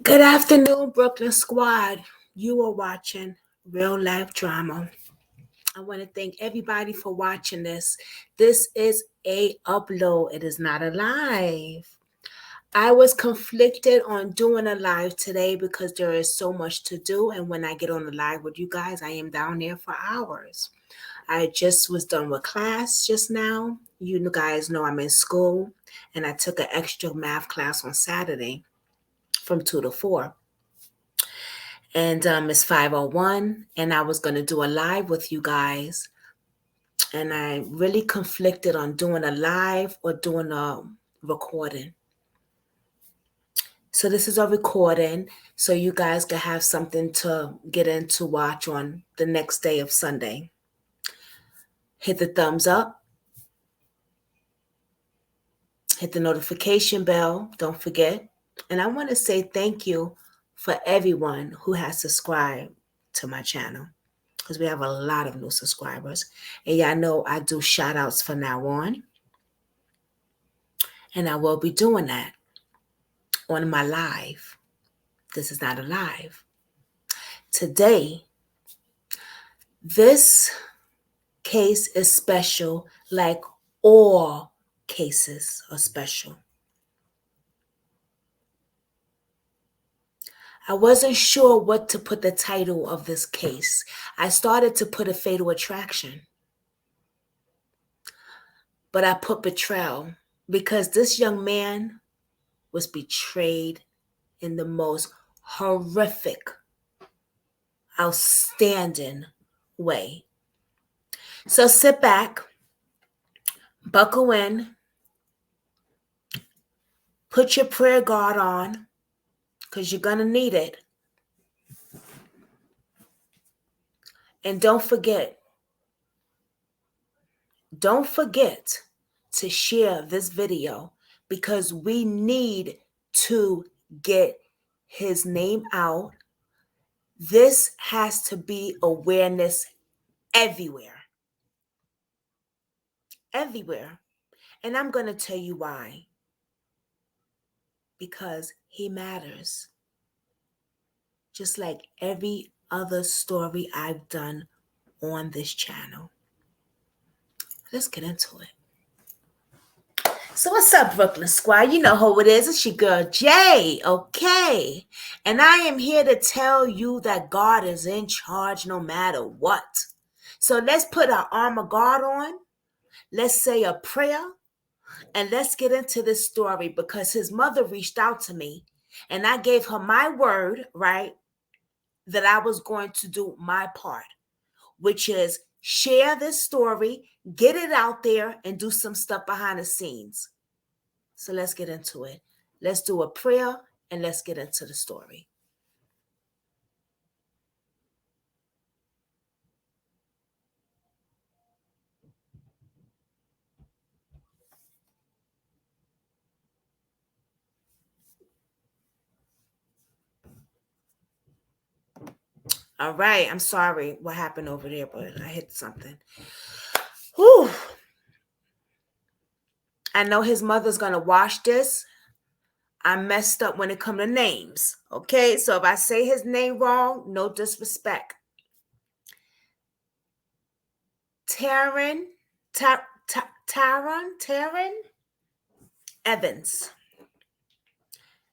Good afternoon, Brooklyn Squad. You are watching Real Life Drama. I want to thank everybody for watching this. This is a upload. It is not a live. I was conflicted on doing a live today because there is so much to do, and when I get on the live with you guys, I am down there for hours. I just was done with class just now. You guys know I'm in school, and I took an extra math class on Saturday from 2 to 4. And it's 5:01, and I was going to do a live with you guys, and I really conflicted on doing a live or doing a recording. So this is a recording, so you guys can have something to get in to watch on the next day of Sunday. Hit the thumbs up, hit the notification bell, don't forget. And I want to say thank you for everyone who has subscribed to my channel, because we have a lot of new subscribers. And y'all know I do shout outs from now on. And I will be doing that on my live. This is not a live. Today, this case is special, like all cases are special. I wasn't sure what to put the title of this case. I started to put a fatal attraction, but I put betrayal because this young man was betrayed in the most horrific, outstanding way. So sit back, buckle in, put your prayer guard on, because you're going to need it. And don't forget to share this video, because we need to get his name out. This has to be awareness everywhere. Everywhere. And I'm going to tell you why. Because he matters. Just like every other story I've done on this channel. Let's get into it. So what's up, Brooklyn Squad? You know who it is. It's your girl, Jay, okay? And I am here to tell you that God is in charge no matter what. So let's put our armor guard on. Let's say a prayer. And let's get into this story, because his mother reached out to me. And I gave her my word, right, that I was going to do my part, which is share this story, get it out there, and do some stuff behind the scenes. So let's get into it. Let's do a prayer and let's get into the story. All right. I'm sorry what happened over there, but I hit something. Whew. I know his mother's going to watch this. I messed up when it comes to names. Okay. So if I say his name wrong, no disrespect. Terron Evans.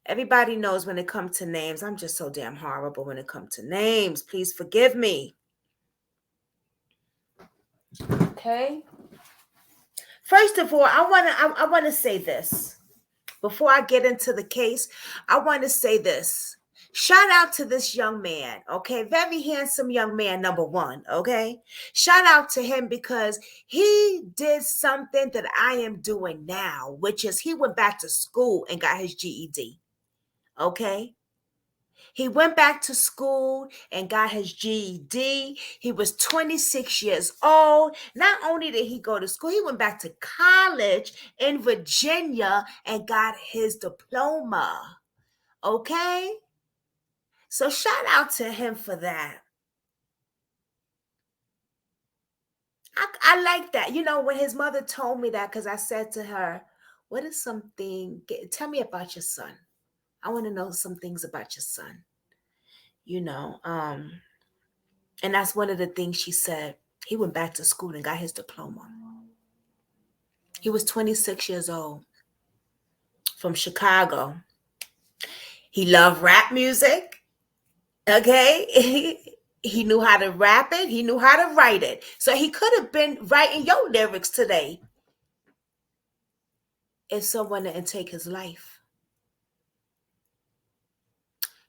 Everybody knows when it comes to names. I'm just so damn horrible when it comes to names. Please forgive me. Okay. First of all, I want to say this. Before I get into the case, I want to say this. Shout out to this young man, okay? Very handsome young man, number one, okay? Shout out to him, because he did something that I am doing now, which is he went back to school and got his GED, okay? He went back to school and got his GED. He was 26 years old. Not only did he go to school, he went back to college in Virginia and got his diploma. Okay? So shout out to him for that. I like that. You know, when his mother told me that, because I said to her, what is something, tell me about your son. I want to know some things about your son. You know, and that's one of the things she said. He went back to school and got his diploma. He was 26 years old from Chicago. He loved rap music. Okay. He knew how to rap it. He knew how to write it. So he could have been writing your lyrics today if someone didn't take his life.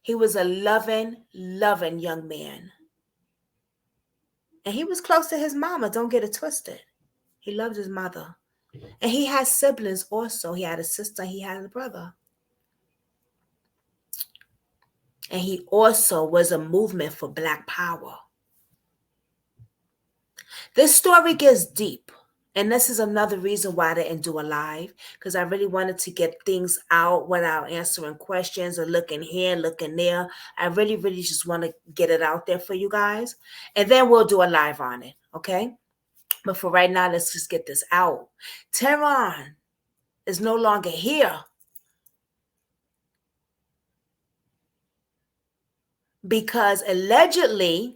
He was a loving, loving young man. And he was close to his mama. Don't get it twisted. He loved his mother. And he had siblings also. He had a sister. He had a brother. And he also was a movement for Black power. This story gets deep. And this is another reason why I didn't do a live, because I really wanted to get things out without answering questions or looking here, looking there. I really, really just want to get it out there for you guys. And then we'll do a live on it, okay? But for right now, let's just get this out. Terron is no longer here because allegedly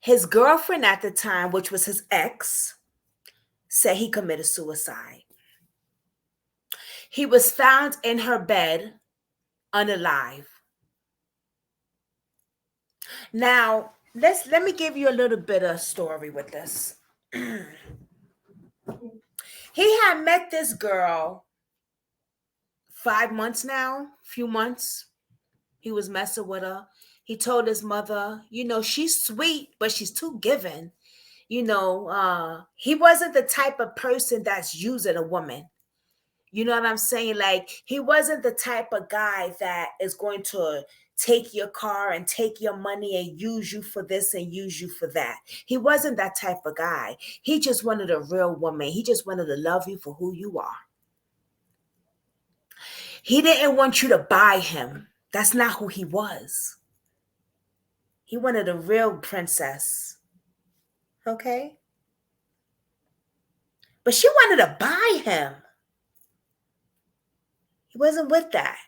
his girlfriend at the time, which was his ex, said he committed suicide. He was found in her bed, unalive. Now, let me give you a little bit of story with this. He had met this girl 5 months now, few months. He was messing with her. He told his mother, she's sweet, but she's too giving. He wasn't the type of person that's using a woman. You know what I'm saying? Like, he wasn't the type of guy that is going to take your car and take your money and use you for this and use you for that. He wasn't that type of guy. He just wanted a real woman. He just wanted to love you for who you are. He didn't want you to buy him. That's not who he was. He wanted a real princess. Okay? But she wanted to buy him. He wasn't with that.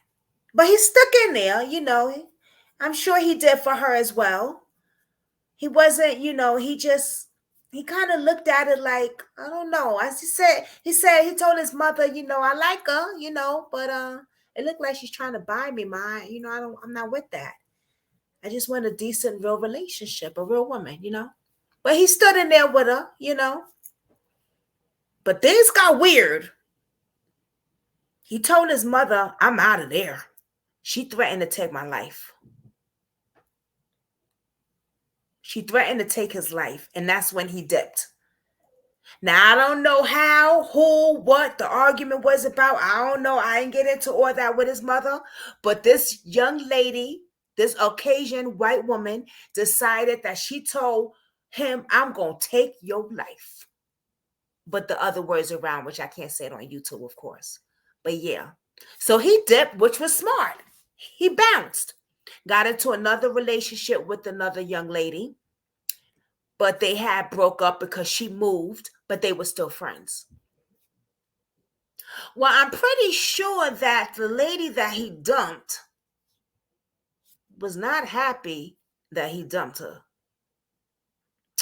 But he stuck in there, I'm sure he did for her as well. He wasn't, he kind of looked at it like, I don't know. As he told his mother, I like her, but it looked like she's trying to buy me, I'm not with that. I just want a decent, real relationship, a real woman, But he stood in there with her, But things got weird. He told his mother, I'm out of there. She threatened to take my life. She threatened to take his life, and that's when he dipped. Now, I don't know how, who, what the argument was about. I don't know. I didn't get into all that with his mother. But this young lady, this Caucasian white woman, decided that she told him, I'm going to take your life. But the other words around, which I can't say it on YouTube, of course. But yeah. So he dipped, which was smart. He bounced. Got into another relationship with another young lady. But they had broke up because she moved, but they were still friends. Well, I'm pretty sure that the lady that he dumped was not happy that he dumped her.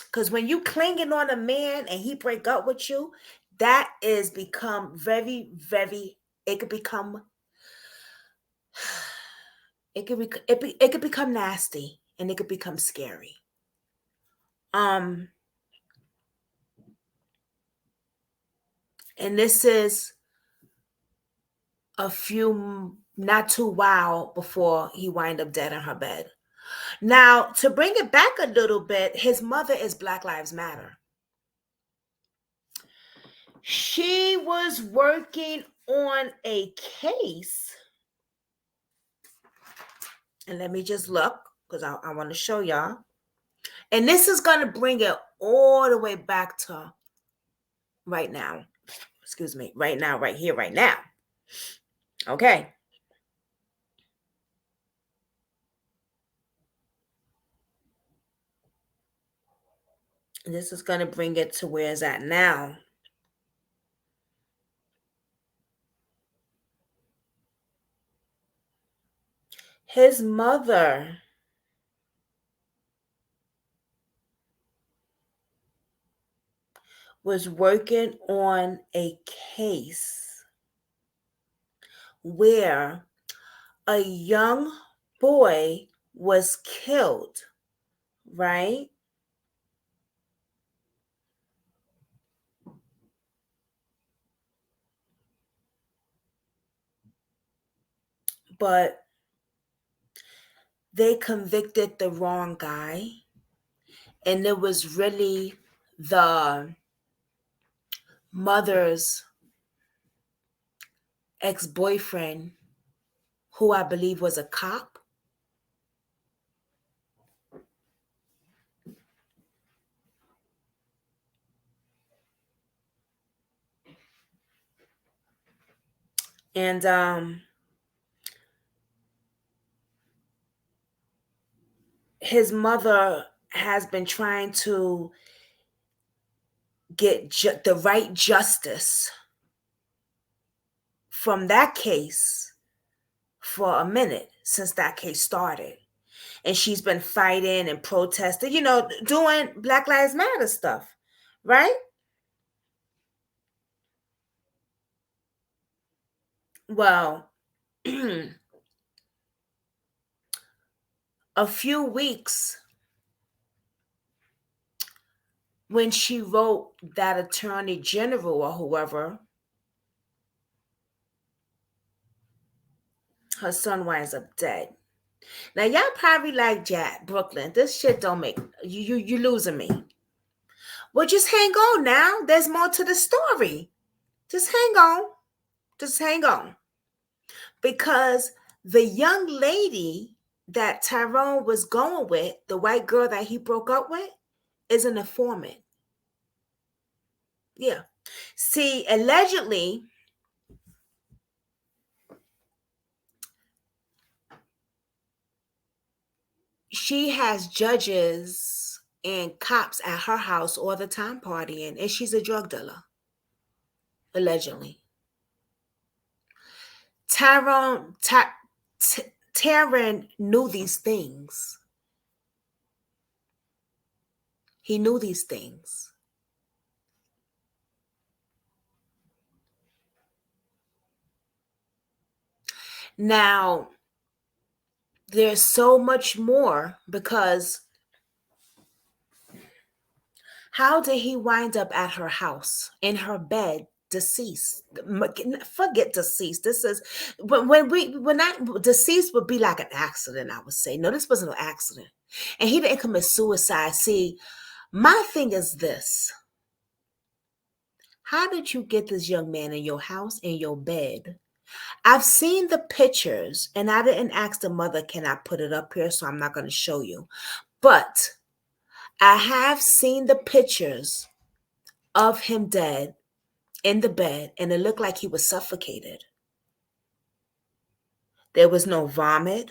Because when you clinging on a man and he break up with you, that is become very, very, it could become nasty, and it could become scary. And this is a few, not too while before he wind up dead in her bed. Now, to bring it back a little bit, his mother is Black Lives Matter. She was working on a case. And let me just look, because I want to show y'all. And this is going to bring it all the way back to right now. Excuse me. Right now, right here, right now. Okay. And this is going to bring it to where it's at now. His mother was working on a case where a young boy was killed, right? But they convicted the wrong guy, and it was really the mother's ex-boyfriend, who I believe was a cop. And his mother has been trying to get the right justice from that case for a minute since that case started. And she's been fighting and protesting, doing Black Lives Matter stuff, right? Well, a few weeks when she wrote that attorney general or whoever, her son winds up dead. Now y'all probably like, Jack, Brooklyn, this shit don't make you losing me. Well, just hang on now. There's more to the story. Just hang on. Just hang on. Because the young lady that Tyrone was going with, the white girl that he broke up with, is an informant. Yeah. See, allegedly, she has judges and cops at her house all the time partying, and she's a drug dealer. Allegedly. Tyrone, Terron knew these things. He knew these things. Now, there's so much more because how did he wind up at her house in her bed, deceased? Forget deceased. This is when I deceased would be like an accident. I would say no, this wasn't an accident, and he didn't commit suicide. See, my thing is this: how did you get this young man in your house in your bed? I've seen the pictures, and I didn't ask the mother, can I put it up here? So I'm not going to show you. But I have seen the pictures of him dead in the bed, and it looked like he was suffocated. There was no vomit.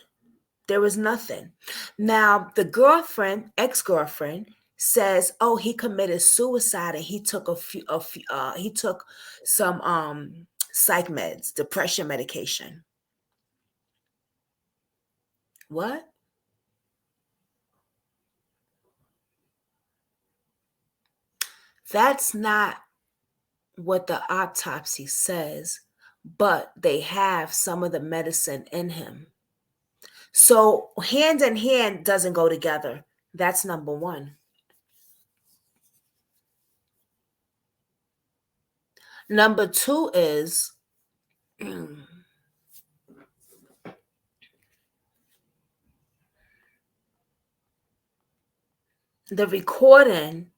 There was nothing. Now, the girlfriend, ex-girlfriend, says, "Oh, he committed suicide, and he took he took some psych meds, depression medication." What? That's not what the autopsy says, but they have some of the medicine in him. So hand in hand doesn't go together. That's number one. Number two is the recording.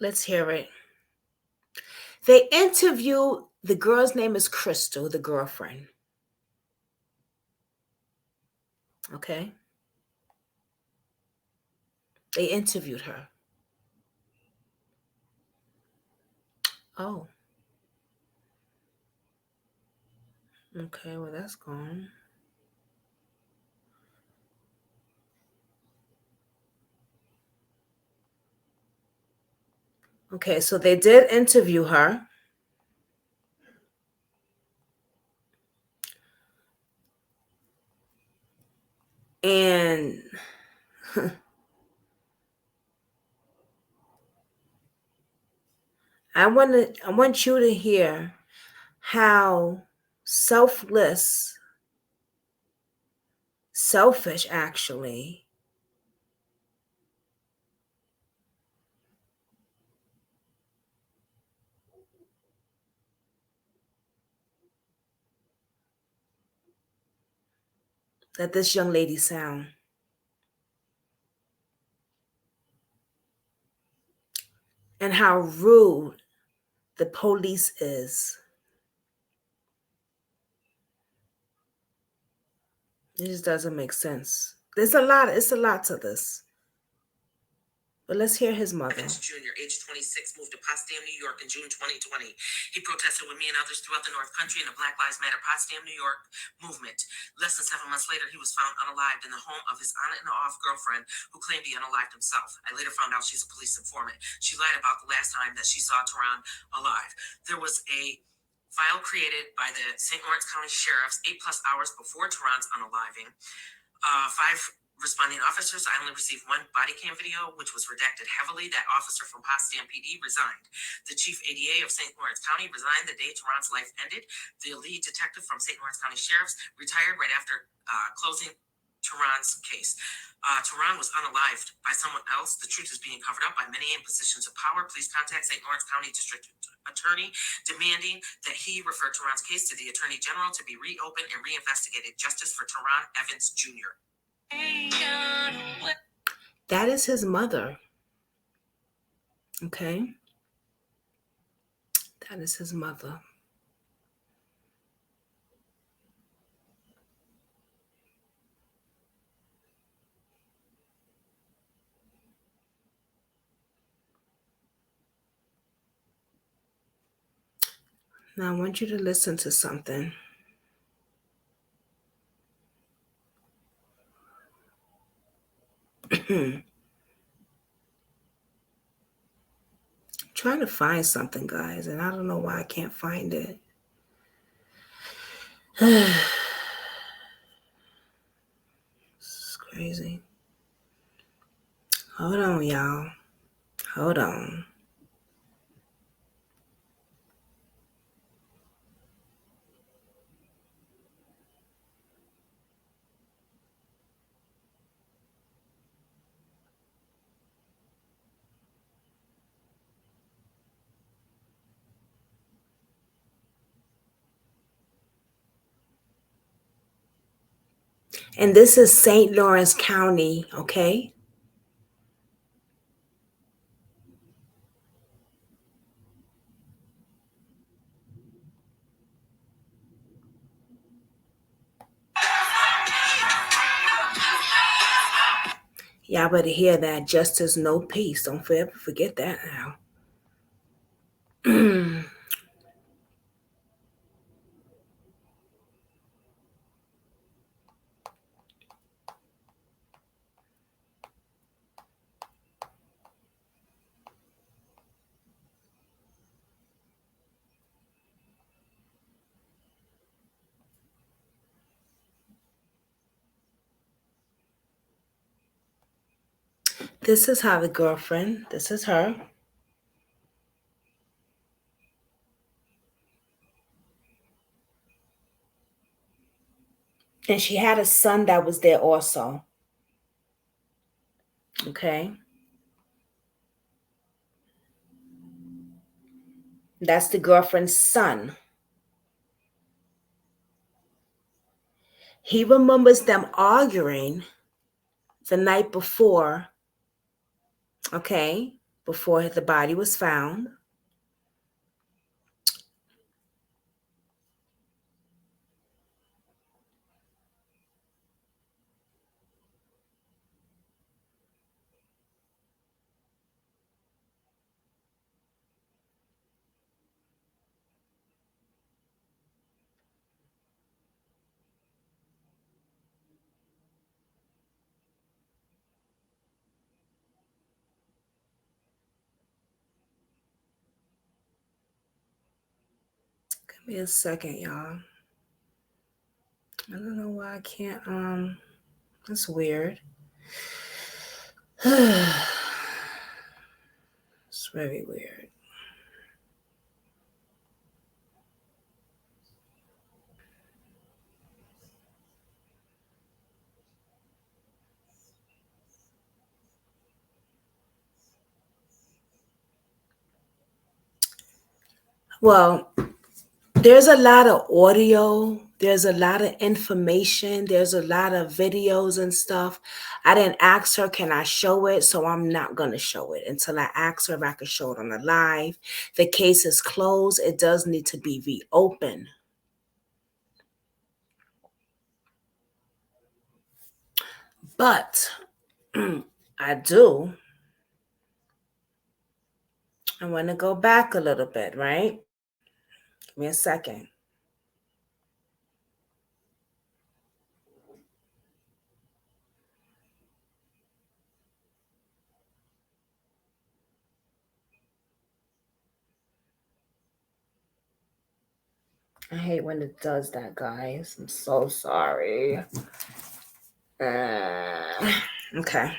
Let's hear it. They interview, the girl's name is Crystal, the girlfriend. Okay. They interviewed her. Oh, okay. Well, that's gone. Okay, so they did interview her. And I want you to hear how selfless, selfish actually, that this young lady sound, and how rude the police is. It just doesn't make sense. It's a lot to this. But let's hear his mother. Evans Jr., age 26, moved to Potsdam, New York in June 2020. He protested with me and others throughout the North Country in the Black Lives Matter Potsdam, New York movement. Less than 7 months later, he was found unalived in the home of his on and off girlfriend, who claimed he unalived himself. I later found out she's a police informant. She lied about the last time that she saw Terron alive. There was a file created by the St. Lawrence County Sheriff's 8+ hours before Terron's unaliving. 5 responding officers. I only received one body cam video, which was redacted heavily. That officer from Potsdam PD resigned. The chief ADA of St. Lawrence County resigned the day Terron's life ended. The lead detective from St. Lawrence County Sheriff's retired right after closing Terron's case. Terron was unalived by someone else. The truth is being covered up by many in positions of power. Please contact St. Lawrence County District Attorney, demanding that he refer Terron's case to the Attorney General to be reopened and reinvestigated. Justice for Terron Evans Jr. That is his mother. Okay? That is his mother. Now I want you to listen to something. Trying to find something, guys, and I don't know why I can't find it. It's crazy. Hold on, y'all. Hold on. And this is St. Lawrence County, okay? Y'all better hear that. Justice, no peace. Don't ever forget that now. This is how the girlfriend, this is her. And she had a son that was there also. Okay. That's the girlfriend's son. He remembers them arguing the night before, okay, before the body was found. Give me a second, y'all. I don't know why I can't. That's weird. It's very weird. Well, there's a lot of audio, there's a lot of information, there's a lot of videos and stuff. I didn't ask her, can I show it? So I'm not going to show it until I ask her if I can show it on the live. The case is closed. It does need to be reopened. But I do. I want to go back a little bit, right? Give me a second. I hate when it does that, guys. I'm so sorry. Okay.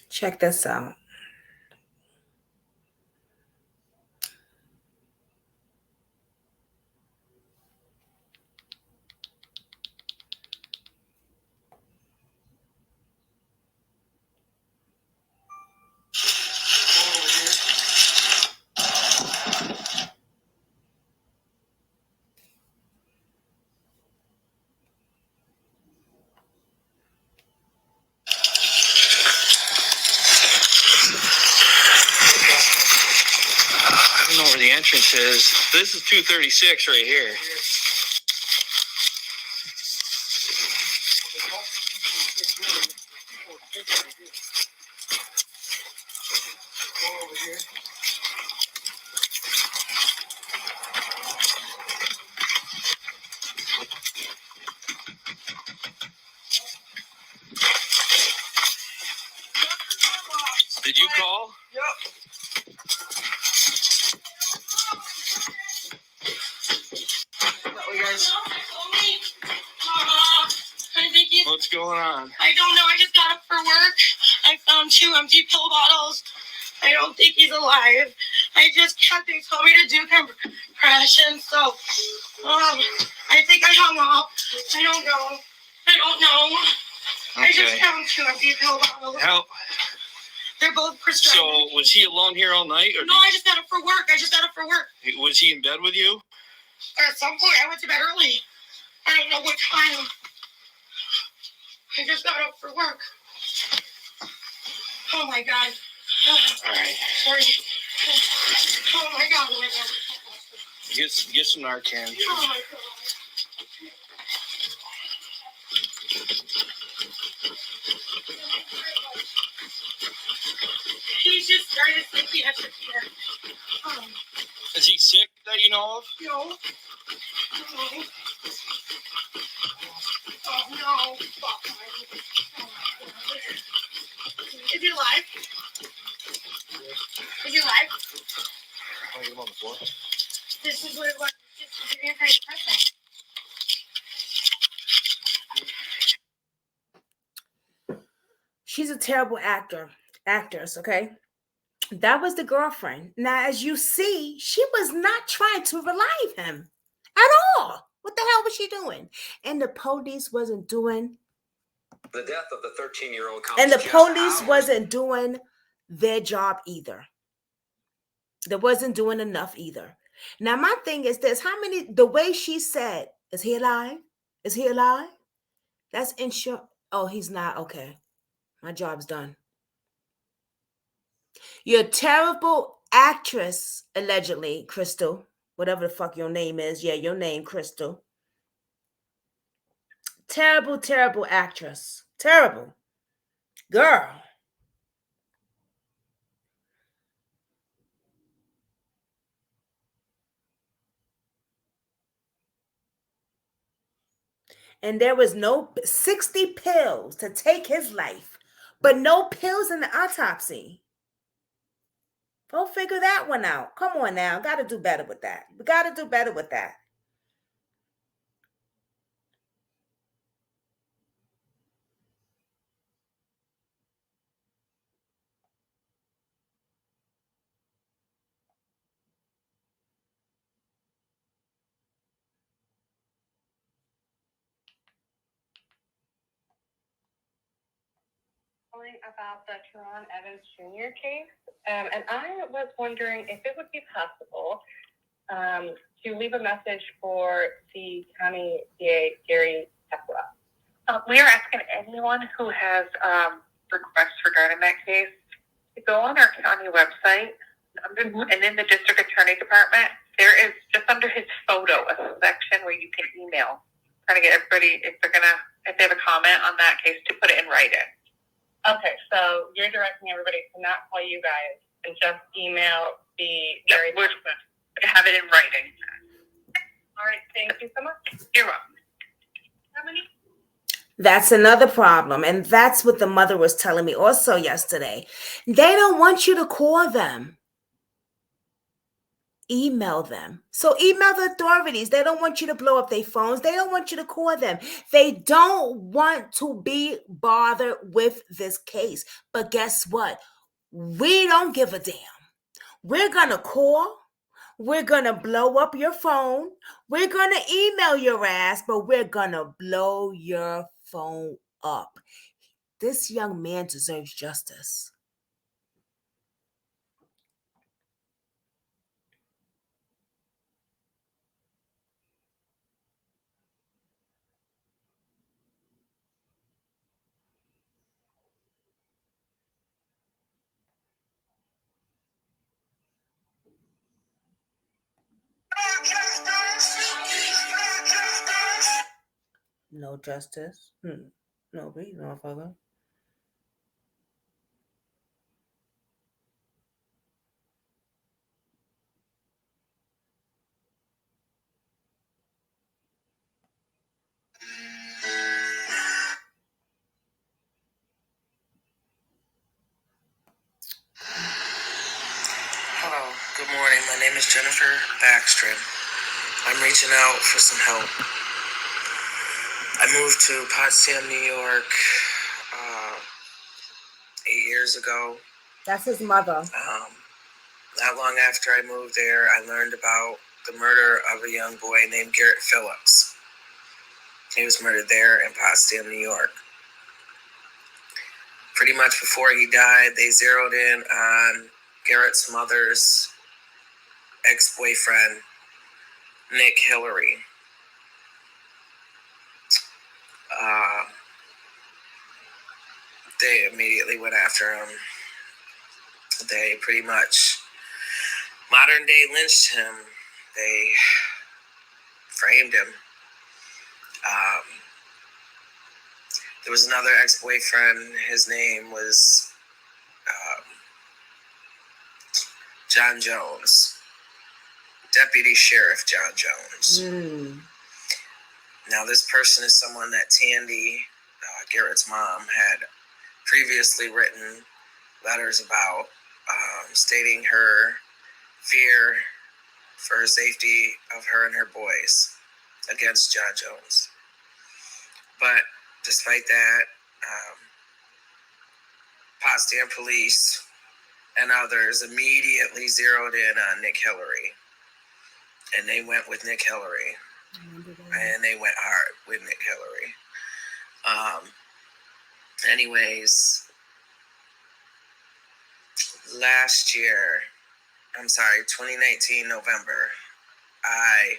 Check this out. I don't know where the entrance is. This is 236 right here. Did you call? Yep. What's going on? I don't know. I just got up for work. I found 2 empty pill bottles. I don't think he's alive. They told me to do compression, so I think I hung up. I don't know. Okay. I just found 2 empty pill bottles. How? They're both prescribed. So was he alone here all night? Or no, I just got up for work. Was he in bed with you? At some point, I went to bed early. I don't know what time. I just got up for work. Oh my God. All right. Sorry. Oh my God. Get some Narcan. Oh my God. He's just started psychiatric care. Is he sick that you know of? No. No. Oh no. Fuck. Is he alive? Is he alive? I'll get him on the floor. This is what it was. It's an antidepressant. She's a terrible actress, okay? That was the girlfriend. Now, as you see, she was not trying to relieve him at all. What the hell was she doing? And the police wasn't doing. The death of the 13-year-old. And the police wasn't doing their job either. They wasn't doing enough either. Now, my thing is this: the way she said, "Is he alive? Is he alive?" That's insurance. Oh, he's not. Okay, my job's done. You're a terrible actress, allegedly, Crystal. Whatever the fuck your name is. Yeah, your name, Crystal. Terrible, terrible actress. Terrible. Girl. And there was no 60 pills to take his life, but no pills in the autopsy. Go figure that one out. Come on now. Got to do better with that. We got to do better with that. About the Terron Evans Jr. case, and I was wondering if it would be possible to leave a message for the county DA, Gary Tesla. We are asking anyone who has requests regarding that case to go on our county website, and in the district attorney department, there is just under his photo a section where you can email. Trying to get everybody, if they have a comment on that case, to put it in writing. Okay, so you're directing everybody to not call you guys and just email the Gary. Have it in writing. All right, thank you so much. You're welcome. How many? That's another problem. And that's what the mother was telling me also yesterday. They don't want you to call them. Email them. So email the authorities. They don't want you to blow up their phones. They don't want you to call them. They don't want to be bothered with this case. But guess what? We don't give a damn. We're going to call. We're going to blow up your phone. We're going to email your ass, but we're going to blow your phone up. This young man deserves justice. No justice. No, please, motherfucker. Hello, good morning. My name is Jennifer Backstrom. I'm reaching out for some help. I moved to Potsdam, New York 8 years ago. That's his mother. Not long after I moved there, I learned about the murder of a young boy named Garrett Phillips. He was murdered there in Potsdam, New York. Pretty much before he died, they zeroed in on Garrett's mother's ex-boyfriend, Nick Hillary. They immediately went after him. They pretty much modern day lynched him. They framed him. There was another ex-boyfriend. His name was John Jones. Deputy Sheriff John Jones. Now, this person is someone that Tandy, Garrett's mom, had previously written letters about, stating her fear for safety of her and her boys against John Jones. But despite that, Potsdam police and others immediately zeroed in on Nick Hillary. And they went with Nick Hillary. And they went hard with Nick Hillary. Anyways, last year, 2019 November, I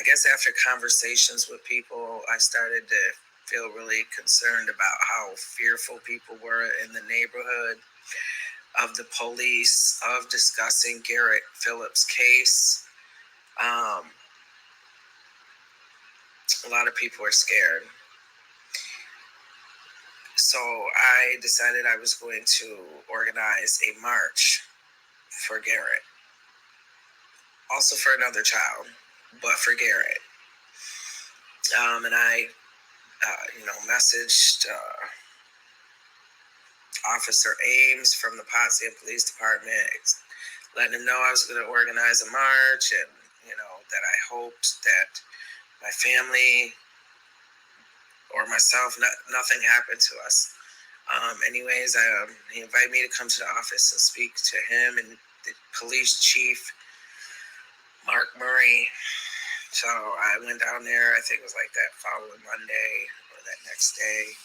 guess after conversations with people, I started to feel really concerned about how fearful people were in the neighborhood of the police, of discussing Garrett Phillips' case. A lot of people are scared. So I decided I was going to organize a march for Garrett. Also for another child. but for Garrett. And I, messaged Officer Ames from the Potsdam Police Department, letting him know I was going to organize a march, and that I hoped that my family or myself, nothing happened to us. Anyways, he invited me to come to the office and speak to him and the police chief, Mark Murray. So I went down there, I think it was like that following Monday or that next day.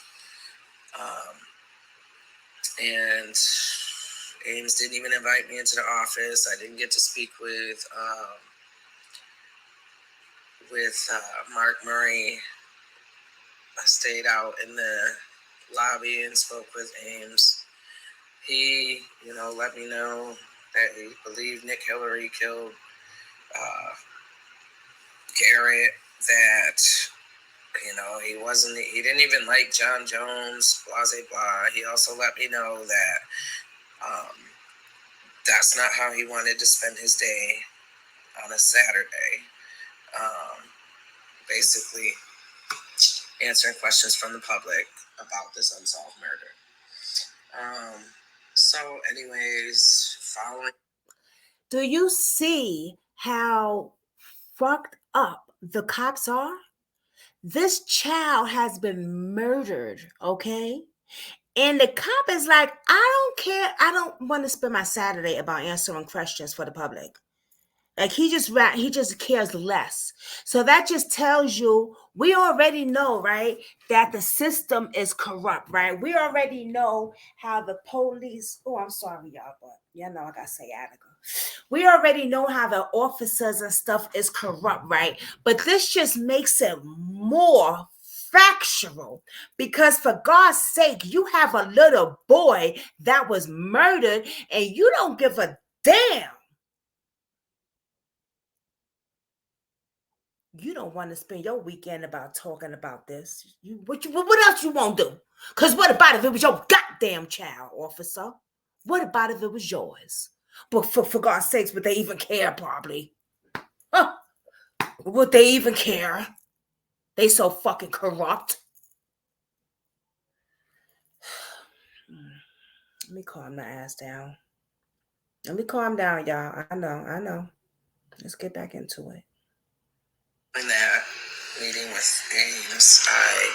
And Ames didn't even invite me into the office. I didn't get to speak with Mark Murray. I stayed out in the lobby and spoke with Ames. He, let me know that he believed Nick Hillary killed Garrett, that, he didn't even like John Jones, blah, blah, blah. He also let me know that that's not how he wanted to spend his day on a Saturday. Basically answering questions from the public about this unsolved murder. So anyways, following. Do you see how fucked up the cops are? This child has been murdered, okay? And the cop is like, I don't care. I don't want to spend my Saturday about answering questions for the public. Like he just cares less. So that just tells you we already know, right, that the system is corrupt, right? We already know how the police. Oh, I'm sorry, y'all, but y'all know I got sciatica. We already know how the officers and stuff is corrupt, right? But this just makes it more factual because for God's sake, you have a little boy that was murdered and you don't give a damn. You don't want to spend your weekend about talking about this. What else you won't do? Because what about if it was your goddamn child, officer? What about if it was yours? But for God's sakes, would they even care, probably? Huh? Would they even care? They so fucking corrupt. Let me calm my ass down. Let me calm down, y'all. I know. Let's get back into it. In that meeting with Ames, I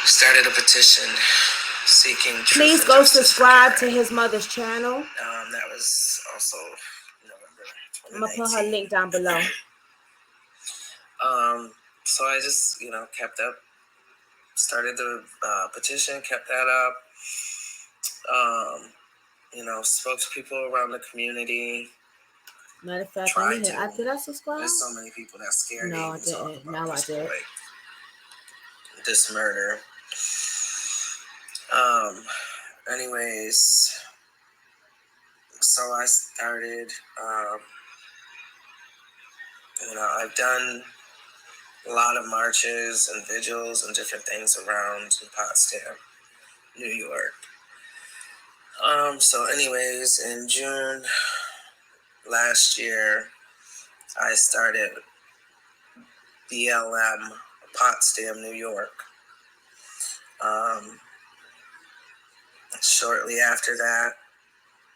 started a petition seeking truth. Please go subscribe to his mother's channel. That was also November 2019. I'm gonna put her link down below. So I just kept up, started the petition, kept that up. Spoke to people around the community. Matter of fact, did I subscribe? There's so many people that scared. No, I didn't. Now I did. This murder. Anyways, so I started. I've done a lot of marches and vigils and different things around Potsdam, New York. So anyways, in June last year, I started BLM Potsdam, New York. Shortly after that,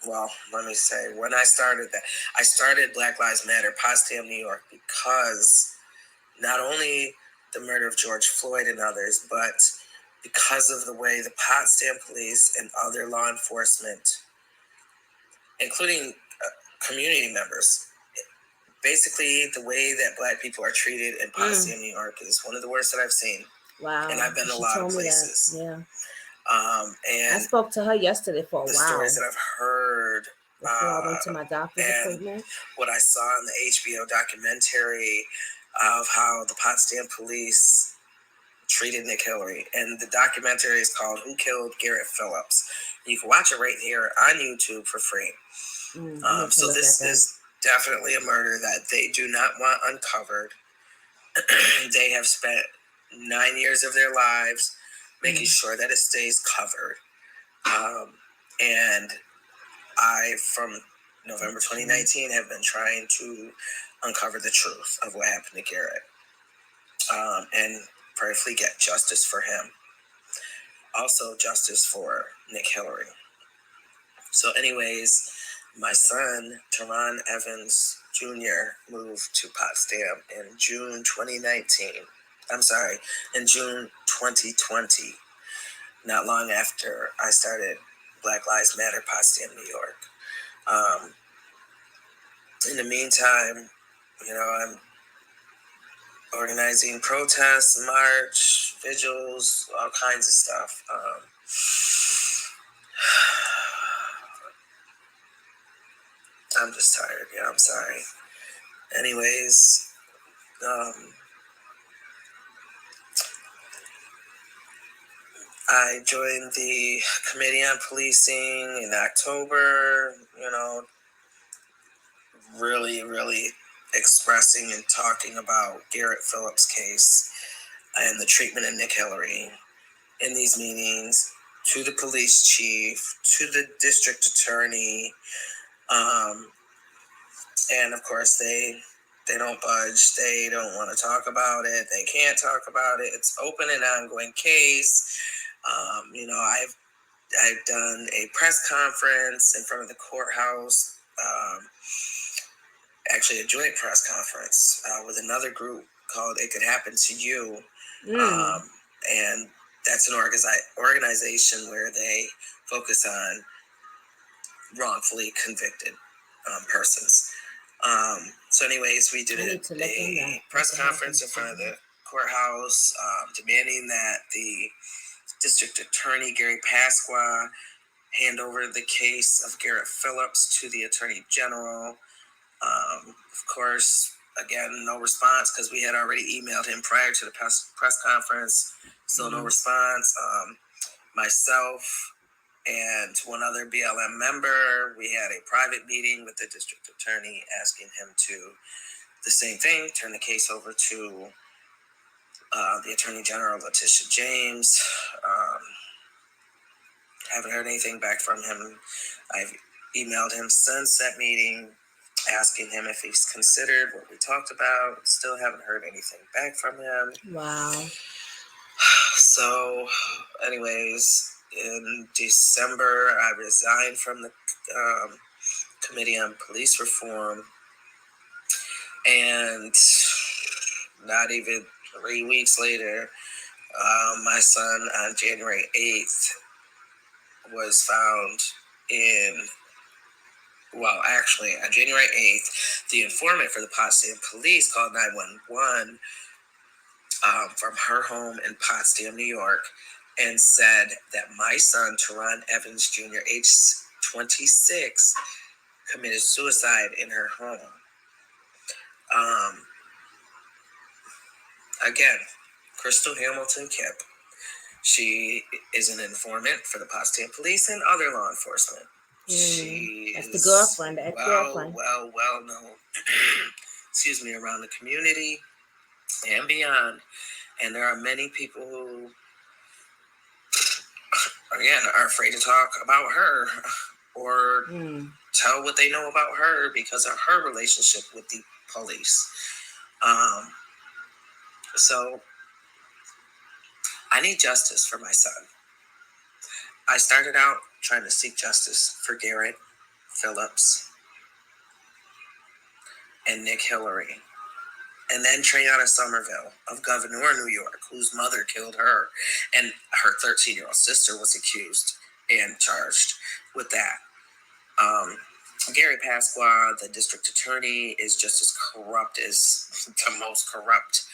well, let me say, when I started that, I started Black Lives Matter Potsdam, New York, because not only the murder of George Floyd and others, but because of the way the Potsdam police and other law enforcement, including community members, basically the way that Black people are treated in Potsdam, New York is one of the worst that I've seen. Wow. And I've been to a lot of places. Yeah. And I spoke to her yesterday for a while. The stories that I've heard before I went to my doctor's appointment. What I saw in the HBO documentary of how the Potsdam police treated Nick Hillary. And the documentary is called Who Killed Garrett Phillips. You can watch it right here on YouTube for free. So this is definitely a murder that they do not want uncovered. They have spent 9 years of their lives making sure that it stays covered. And I, from November 2019, have been trying to uncover the truth of what happened to Garrett, and prayerfully get justice for him. Also, justice for Nick Hillary. So, anyways, my son, Terron Evans Jr., moved to Potsdam in June 2019. I'm sorry, in June 2020, not long after I started Black Lives Matter Potsdam, New York. In the meantime, I'm organizing protests, march, vigils, all kinds of stuff. I'm just tired. Yeah, I'm sorry. Anyways, I joined the Committee on Policing in October, really, really expressing and talking about Garrett Phillips' case and the treatment of Nick Hillary in these meetings, to the police chief, to the district attorney, and of course they don't budge. They don't want to talk about it. They can't talk about it. It's open and ongoing case. I've done a press conference in front of the courthouse, actually a joint press conference with another group called It Could Happen to You. And that's an organization where they focus on wrongfully convicted persons. So anyways, we did a press conference in front of the courthouse, demanding that the district attorney, Gary Pasqua, hand over the case of Garrett Phillips to the attorney general. Of course, again, no response because we had already emailed him prior to the press conference. Still no response. Myself and one other BLM member, we had a private meeting with the district attorney asking him to the same thing, turn the case over to the attorney general, Letitia James. Haven't heard anything back from him. I've emailed him since that meeting, asking him if he's considered what we talked about. Still haven't heard anything back from him. Wow. So, anyways, in December, I resigned from the Committee on Police Reform, and not even 3 weeks later, my son on January 8th was found on January 8th, the informant for the Potsdam police called 911 from her home in Potsdam, New York, and said that my son, Terron Evans Jr., age 26, committed suicide in her home. Again, Crystal Hamilton Kipp. She is an informant for the Potsdam police and other law enforcement. She That's is the girlfriend, the ex-girlfriend. well known, around the community and beyond. And there are many people who, again, are afraid to talk about her or tell what they know about her because of her relationship with the police. So I need justice for my son. I started out trying to seek justice for Garrett Phillips and Nick Hillary, and then Triana Somerville of Governor, New York, whose mother killed her, and her 13-year-old sister was accused and charged with that. Gary Pasqua, the district attorney, is just as corrupt as the most corrupt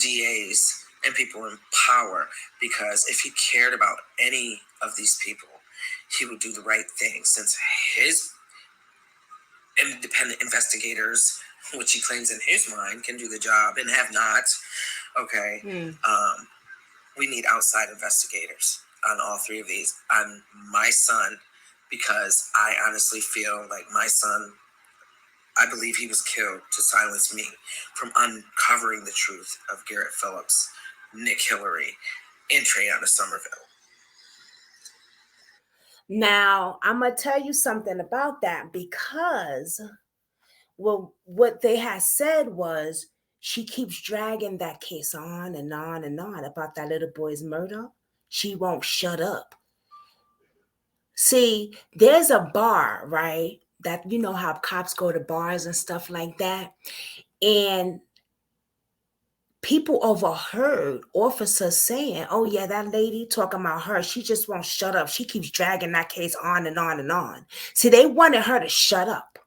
DAs and people in power, because if he cared about any of these people, he would do the right thing, since his independent investigators, which he claims in his mind can do the job and have not. Okay. We need outside investigators on all three of these. On my son, because I honestly feel like my son, I believe he was killed to silence me from uncovering the truth of Garrett Phillips, Nick Hillary, and Triana Somerville. Now, I'm going to tell you something about that, because Well, what they had said was she keeps dragging that case on and on and on about that little boy's murder. She won't shut up. See, there's a bar, right? That you know how cops go to bars and stuff like that. And people overheard officers saying, "Oh yeah, that lady talking about her. She just won't shut up. She keeps dragging that case on and on and on." See, they wanted her to shut up.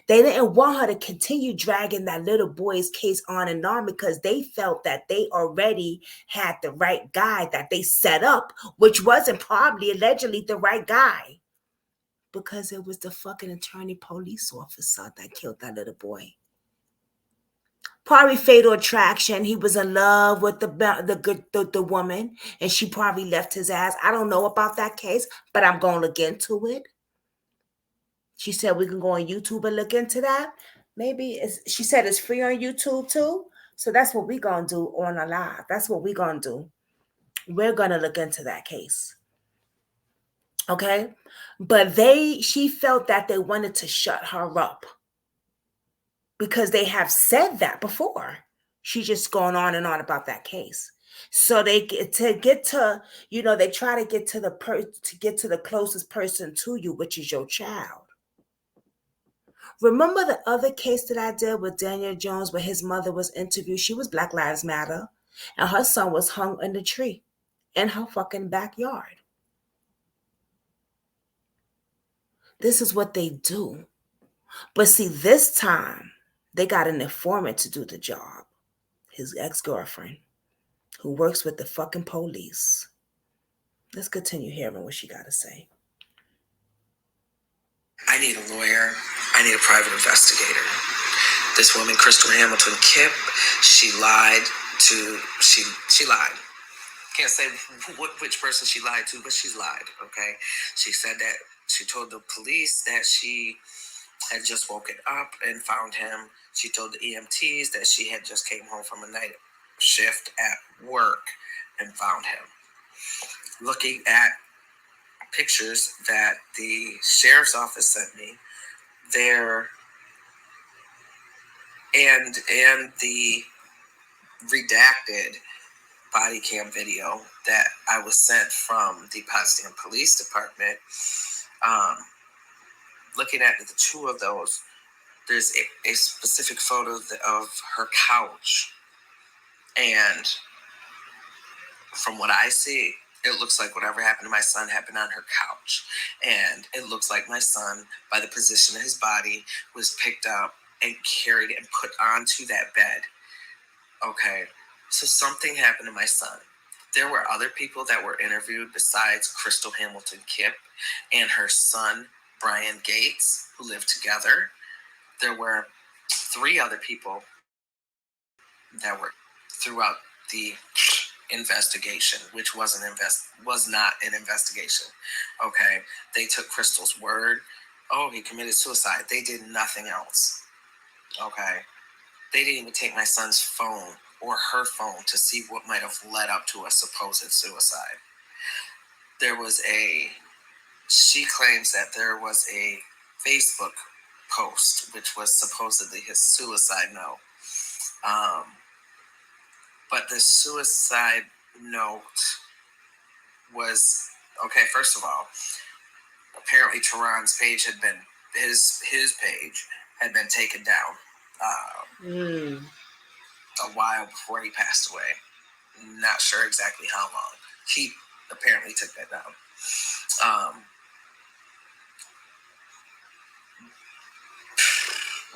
They didn't want her to continue dragging that little boy's case on and on because they felt that they already had the right guy that they set up, which wasn't probably allegedly the right guy because it was the fucking attorney police officer that killed that little boy. Probably fatal attraction. He was in love with the woman, and she probably left his ass. I don't know about that case, but I'm gonna look into it. She said we can go on YouTube and look into that. Maybe she said it's free on YouTube too. So that's what we're gonna do on a live. That's what we're gonna do. We're gonna look into that case. Okay. But she felt that they wanted to shut her up because they have said that before. She's just going on and on about that case. So they get to they try to get to the closest person to you, which is your child. Remember the other case that I did with Daniel Jones where his mother was interviewed? She was Black Lives Matter, and her son was hung in the tree in her fucking backyard. This is what they do. But see, this time they got an informant to do the job. His ex-girlfriend, who works with the fucking police. Let's continue hearing what she got to say. I need a lawyer. I need a private investigator. This woman, Crystal Hamilton Kipp, she lied. Can't say which person she lied to, but she's lied, okay? She said that she told the police that she had just woken up and found him. She told the EMTs that she had just came home from a night shift at work and found him. Looking at pictures that the sheriff's office sent me, there and the redacted body cam video that I was sent from the Potsdam Police Department. Looking at the two of those, there's a specific photo of her couch, and from what I see, it looks like whatever happened to my son happened on her couch. And it looks like my son, by the position of his body, was picked up and carried and put onto that bed. Okay, so something happened to my son. There were other people that were interviewed besides Crystal Hamilton Kipp and her son, Brian Gates, who lived together. There were 3 other people that were throughout the investigation, which was not an investigation. Okay, they took Crystal's word. Oh, he committed suicide. They did nothing else. Okay, they didn't even take my son's phone or her phone to see what might have led up to a supposed suicide. She claims that there was a Facebook post, which was supposedly his suicide note. But the suicide note was, okay, first of all, apparently Terron's page had been, his page had been taken down a while before he passed away. Not sure exactly how long. He apparently took that down.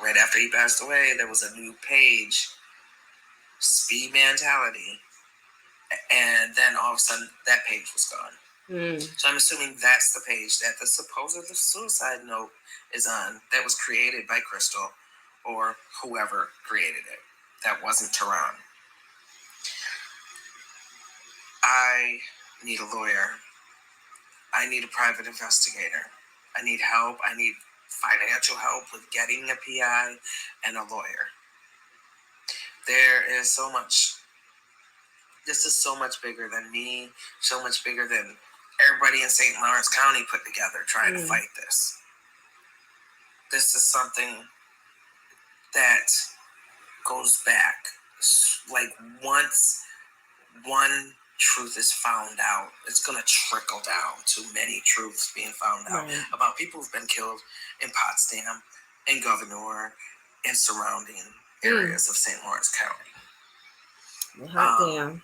Right after he passed away, there was a new page, Speed Mentality, and then all of a sudden that page was gone. So I'm assuming that's the page that the supposed suicide note is on, that was created by Crystal or whoever created it. That wasn't Terron. I need a lawyer. I need a private investigator. I need help. I need financial help with getting a PI and a lawyer. There is so much. This is so much bigger than me, so much bigger than everybody in St. Lawrence County put together trying to fight this. This is something that goes back. Like once one truth is found out, it's going to trickle down to many truths being found out about people who've been killed in Potsdam and Governor and surrounding areas of St. Lawrence County. Well, hot damn.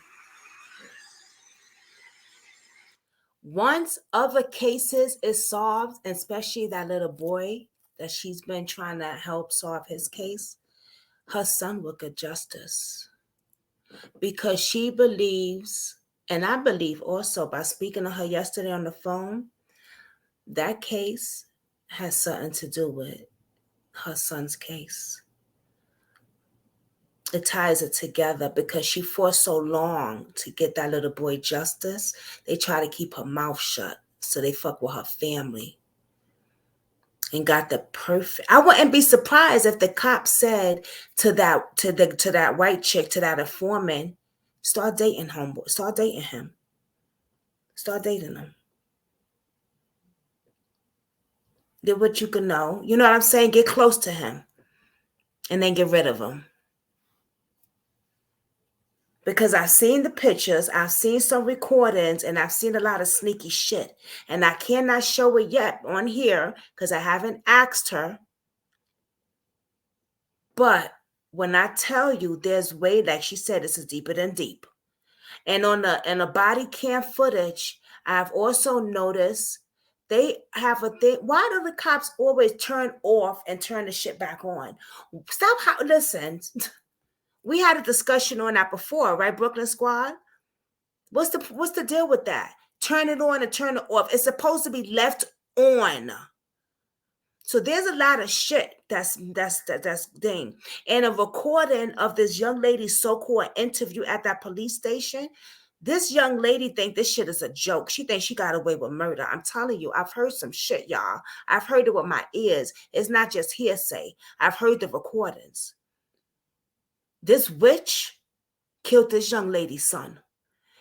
Once other cases is solved, especially that little boy that she's been trying to help solve his case, her son will get justice. Because she believes, and I believe also by speaking to her yesterday on the phone, that case has something to do with her son's case. It ties it together because she fought so long to get that little boy justice. They try to keep her mouth shut, so they fuck with her family and got the perfect. I wouldn't be surprised if the cop said to that white chick, to that informant, start dating homeboy, start dating him, start dating him. Get what you can know. You know what I'm saying? Get close to him and then get rid of him. Because I've seen the pictures, I've seen some recordings, and I've seen a lot of sneaky shit. And I cannot show it yet on here because I haven't asked her. But when I tell you there's way, like she said, this is deeper than deep. And on the body cam footage, I've also noticed they have a thing. Why do the cops always turn off and turn the shit back on? Listen. We had a discussion on that before, right, Brooklyn Squad? What's the deal with that? Turn it on and turn it off. It's supposed to be left on. So there's a lot of shit that's thing. And a recording of this young lady's so-called interview at that police station. This young lady think this shit is a joke. She thinks she got away with murder. I'm telling you, I've heard some shit, y'all. I've heard it with my ears. It's not just hearsay. I've heard the recordings. This witch killed this young lady's son.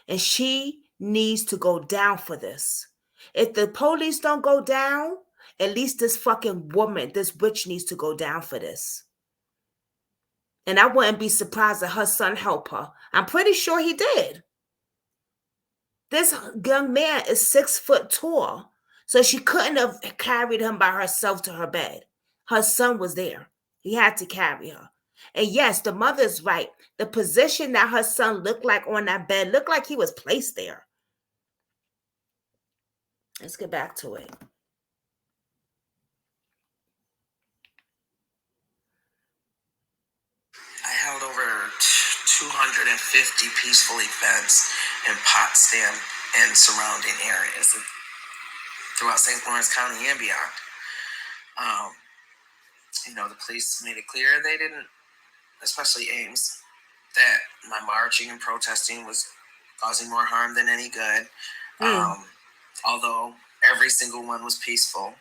And she needs to go down for this. If the police don't go down, at least this fucking woman, this witch needs to go down for this. And I wouldn't be surprised that her son helped her. I'm pretty sure he did. This young man is 6 foot tall. So she couldn't have carried him by herself to her bed. Her son was there. He had to carry her. And yes, the mother's right. The position that her son looked like on that bed looked like he was placed there. Let's get back to it. I held over 250 peaceful events in Potsdam and surrounding areas throughout St. Lawrence County and beyond. The police made it clear they didn't, especially Ames, that my marching and protesting was causing more harm than any good. Although every single one was peaceful.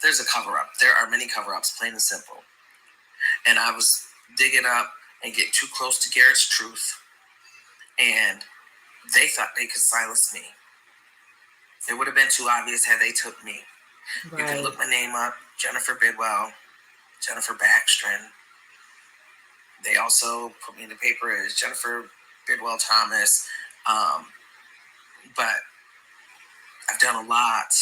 There's a cover-up. There are many cover-ups, plain and simple. And I was digging up and getting too close to Garrett's truth. And they thought they could silence me. It would have been too obvious had they took me. Right. You can look my name up, Jennifer Bidwell, Jennifer Backstrom. They also put me in the paper as Jennifer Bidwell Thomas. But I've done a lot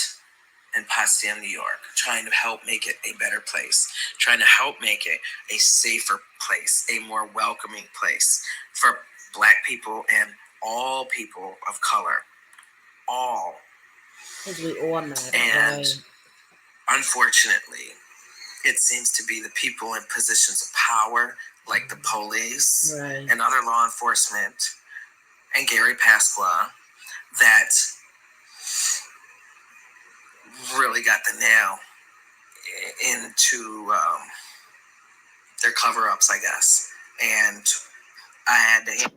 in Potsdam, New York, trying to help make it a better place, trying to help make it a safer place, a more welcoming place for Black people and all people of color. All. Because we all matter. And right. Unfortunately, it seems to be the people in positions of power, like the police right. and other law enforcement, and Gary Pasqua, that really got the nail into their cover-ups, I guess. And I had to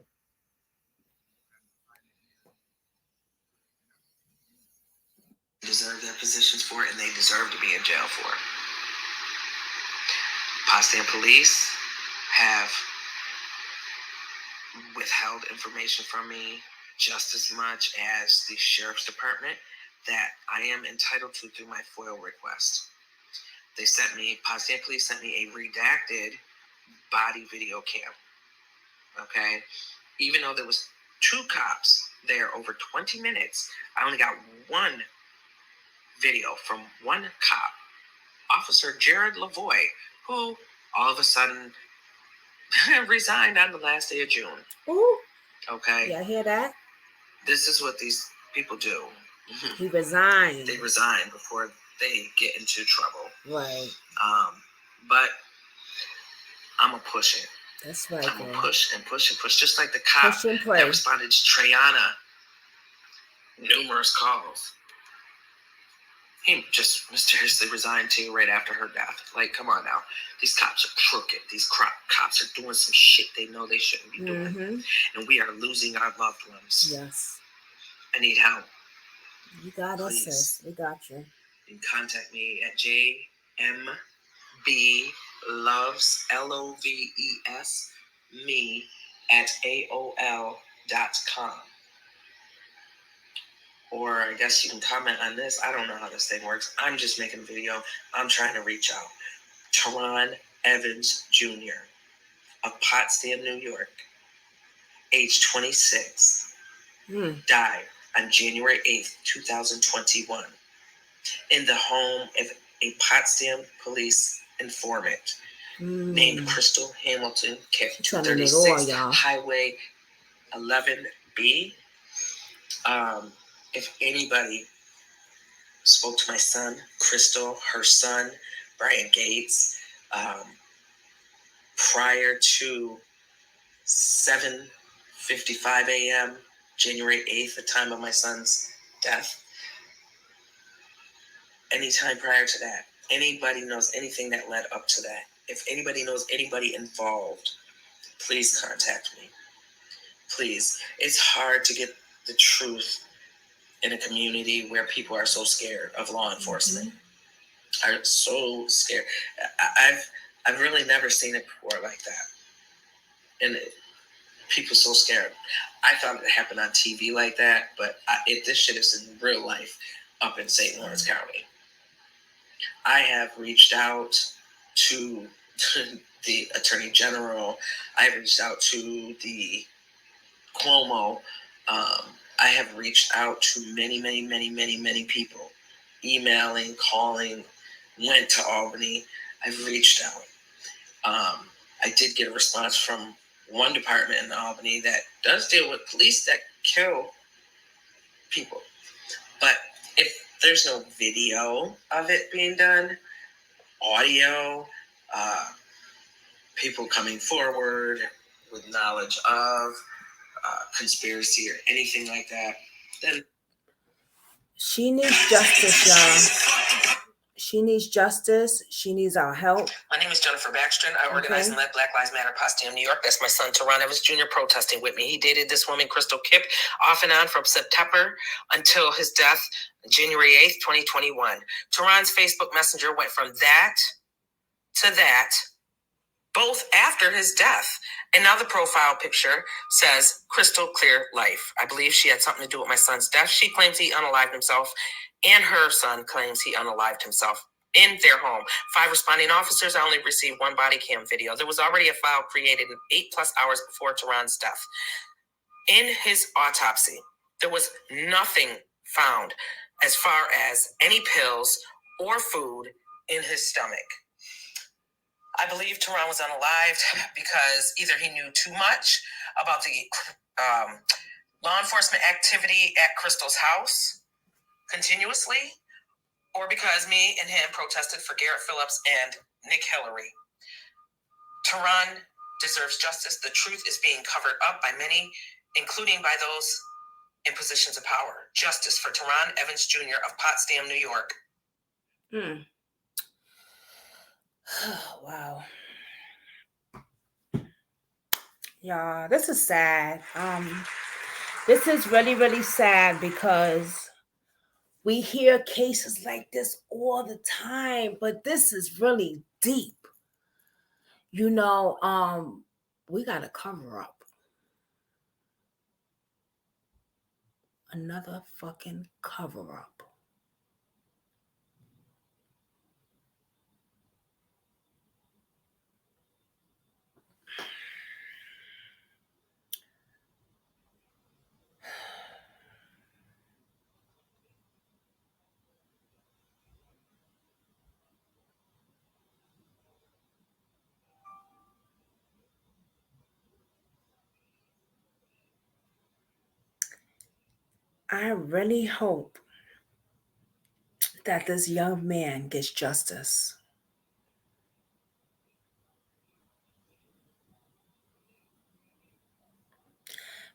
deserve their positions for it, and they deserve to be in jail for it. Potsdam police have withheld information from me just as much as the sheriff's department that I am entitled to through my FOIL request. Potsdam police sent me a redacted body video cam. Okay, even though there was 2 cops there over 20 minutes, I only got one video from one cop, Officer Jared Lavoie, who all of a sudden resigned on the last day of June. Ooh. Okay. Yeah, I hear that. This is what these people do. He resigned. They resign before they get into trouble. Right. But I'm gonna push it. That's right. I'm gonna push and push and push, just like the cop that responded to Trayana. Numerous calls. He just mysteriously resigned too right after her death. Like, come on now. These cops are crooked. These cops are doing some shit they know they shouldn't be doing. And we are losing our loved ones. Yes. I need help. You got us, sis. We got you. You can contact me at jmbloves, LOVES, me at AOL.com. Or I guess you can comment on this. I don't know how this thing works. I'm just making a video. I'm trying to reach out. Terron Evans Jr. of Potsdam, New York, age 26, died on January 8th, 2021, in the home of a Potsdam police informant named Crystal Hamilton Kipp, 236 Highway 11B. If anybody spoke to my son, Crystal, her son, Brian Gates, prior to 7:55 a.m., January 8th, the time of my son's death, anytime prior to that, anybody knows anything that led up to that, if anybody knows anybody involved, please contact me. Please. It's hard to get the truth in a community where people are so scared of law enforcement. Are so scared. I've really never seen it before like that. And people so scared. I thought it happened on TV like that, but this shit is in real life up in St. Lawrence County. I have reached out to the Attorney General. I have reached out to the Cuomo. I have reached out to many people. Emailing, calling, went to Albany. I've reached out. I did get a response from one department in Albany that does deal with police that kill people. But if there's no video of it being done, audio, people coming forward with knowledge of conspiracy or anything like that, then she needs justice, y'all. She needs justice. She needs our help. My name is Jennifer Backstrom. I organize and led Black Lives Matter Potsdam, New York. That's my son, Terron Evans Jr., protesting with me. He dated this woman, Crystal Kipp, off and on from September until his death, January 8th, 2021. Terron's Facebook Messenger went from that to that, both after his death. And now the profile picture says, Crystal Clear Life. I believe she had something to do with my son's death. She claims he unalived himself, and her son claims he unalived himself in their home. 5 responding officers. I only received 1 body cam video. There was already a file created 8+ hours before Terron's death. In his autopsy, there was nothing found as far as any pills or food in his stomach. I believe Terron was unalived because either he knew too much about the law enforcement activity at Crystal's house continuously, or because me and him protested for Garrett Phillips and Nick Hillary. Terron deserves justice. The truth is being covered up by many, including by those in positions of power. Justice for Terron Evans Jr. of Potsdam, New York. Wow. Y'all, this is sad. This is really sad because we hear cases like this all the time, but this is really deep. You know, we got to cover up. Another fucking cover up. I really hope that this young man gets justice.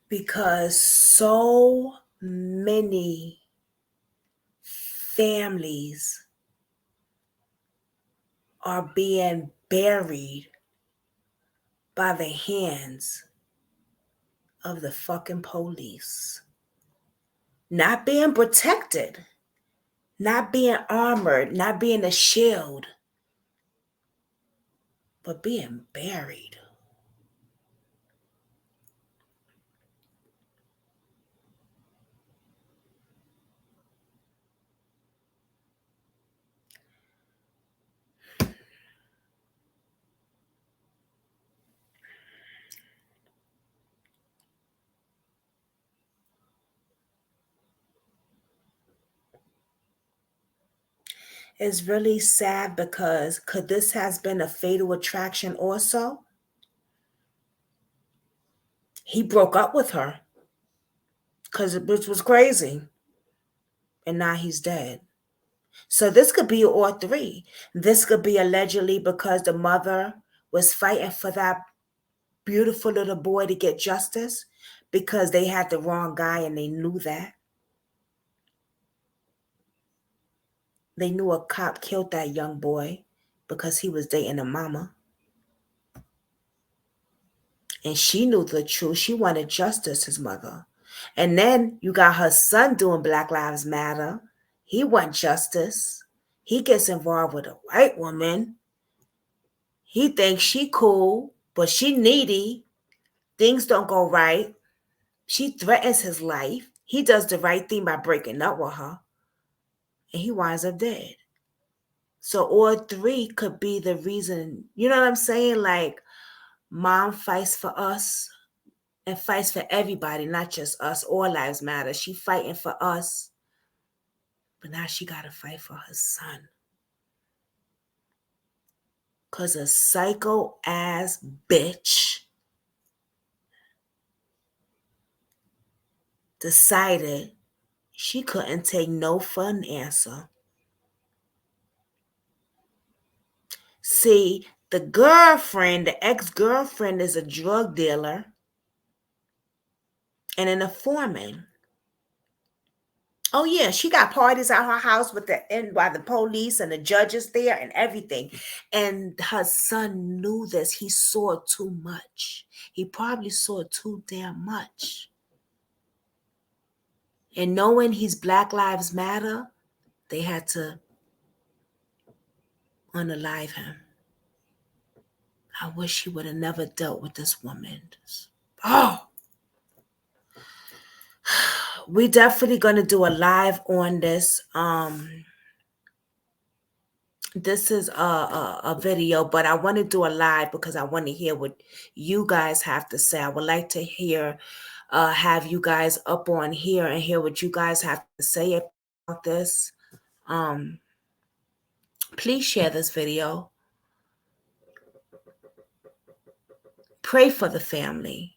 Because so many families are being buried by the hands of the fucking police. Not being protected, not being armored, not being a shield, but being buried. It's really sad because could this has been a fatal attraction also? He broke up with her because it was crazy. And now he's dead. So this could be all three. This could be allegedly because the mother was fighting for that beautiful little boy to get justice because they had the wrong guy and they knew that. They knew a cop killed that young boy because he was dating a mama. And she knew the truth. She wanted justice, his mother. And then you got her son doing Black Lives Matter. He wants justice. He gets involved with a white woman. He thinks she cool, but she needy. Things don't go right. She threatens his life. He does the right thing by breaking up with her. And he winds up dead. So all three could be the reason. You know what I'm saying? Like, mom fights for us and fights for everybody, not just us. All lives matter. She fighting for us. But now she got to fight for her son. Because a psycho ass bitch decided she couldn't take no for an answer. See, the girlfriend, the ex-girlfriend is a drug dealer and an informant. Oh yeah, she got parties at her house with by the police and the judges there and everything. And her son knew this. He saw too much. He probably saw too damn much. And knowing he's Black Lives Matter, they had to unalive him. I wish he would have never dealt with this woman. Oh, we definitely gonna do a live on this. This is a video, but I want to do a live because I want to hear what you guys have to say. I would like to hear, have you guys up on here and hear what you guys have to say about this. Please share this video. Pray for the family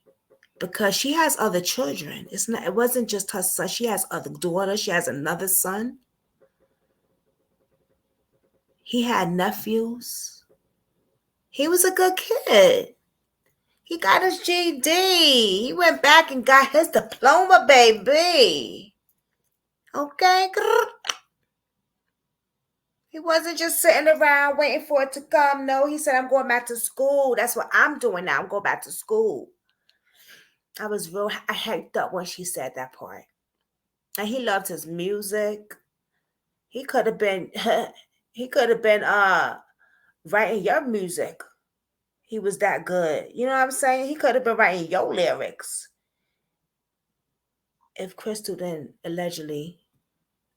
because she has other children. It wasn't just her son. She has other daughters. She has another son. He had nephews. He was a good kid. He got his GED. He went back and got his diploma, baby. Okay? He wasn't just sitting around waiting for it to come. No, he said, I'm going back to school. That's what I'm doing now. I'm going back to school. I hyped up when she said that part. And he loved his music. He could have been, writing your music. He was that good. You know what I'm saying? He could have been writing your lyrics. If Crystal didn't allegedly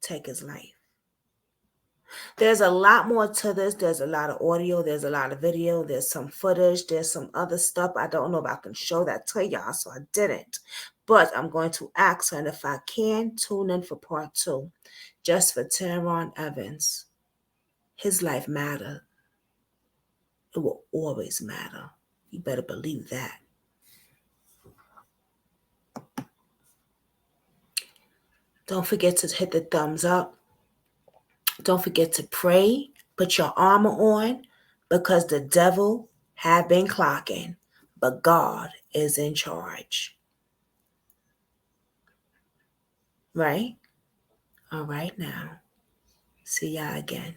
take his life. There's a lot more to this. There's a lot of audio. There's a lot of video. There's some footage. There's some other stuff. I don't know if I can show that to y'all, so I didn't. But I'm going to ask her, and if I can, tune in for part 2. Just for Terron Evans. His life mattered. It will always matter. You better believe that. Don't forget to hit the thumbs up. Don't forget to pray. Put your armor on because the devil have been clocking, but God is in charge. Right? All right now. See y'all again.